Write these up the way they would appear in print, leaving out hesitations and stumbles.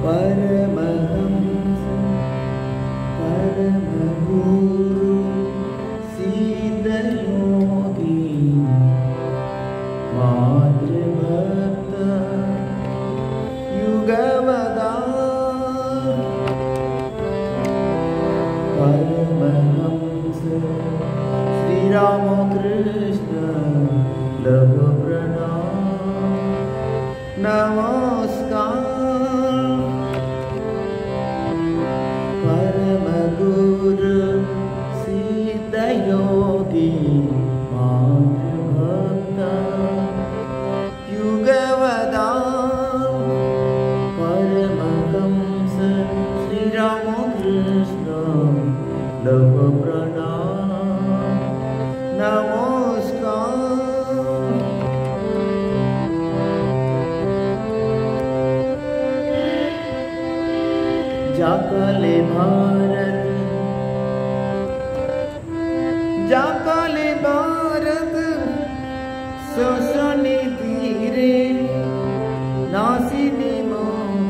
परमहंस परमगुरु सिद्धयोगी मातृभक्त युगवदार परमहंस श्री रामकृष्ण लघु प्रणाम नमस्कार। परमगुरु सिद्धयोगी मातृभक्त युगवदार परमहंस श्री रामकृष्ण लघु प्रणाम नमस्कार। जाकले भारत शोषणी धीरे नासिनी मोग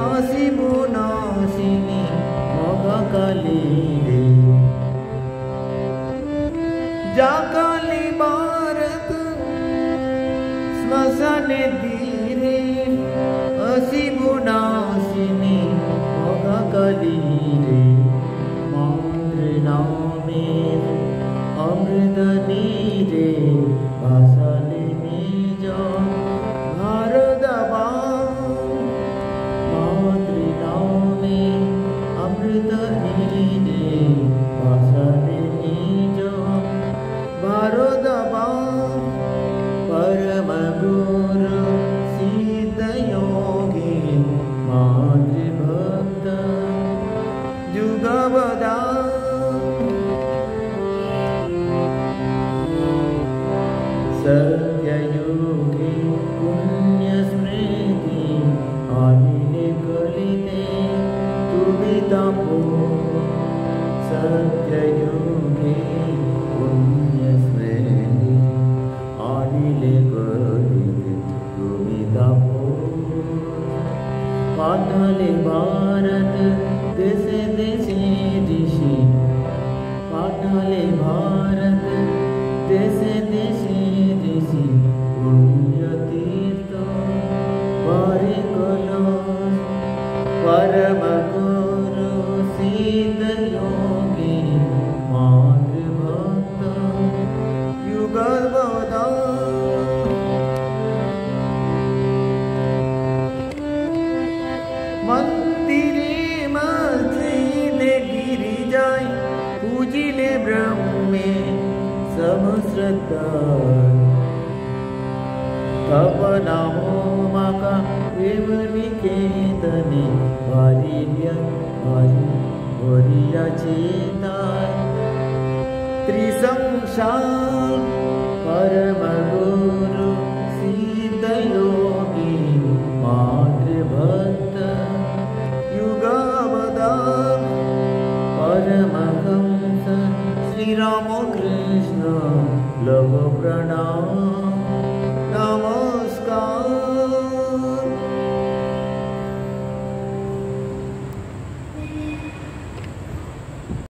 आसिबो नासिनी मोग काली रे जाकले भारत श्मशाने धीरे आसिबो नासिनी कली रे मातृ नामे अमृत नीरे भाषाले निज भारत मातृ नामे अमृत नीरे भाषाले निज भारत परम गुरु सिद्धयोगी मातृभक्त युगवदार सत्ययुगे पुण्यस्मृति आदिले कलिते तुबितापो सत्ययुगे पुण्यस्मृति आदिले कलिते तुबितापो पाताले भारत देशे देशे ऋषि पाताले भारत देशे देशे ऋषि पुण्यतीर्थ परिकलश परम गुरु सिद्धयोगी मातृभक्त युगवदार मंदिरे मस्जिदे गिरिजाय पूजिले ब्रह्मे समश्रद्धा तप नामो माका प्रेम निकेतने वारिया चेता त्रिसंसार परम गुरु सिद्धयोगी मातृभक्त युगवदार परमहंस श्री रामकृष्ण लघु प्रणाम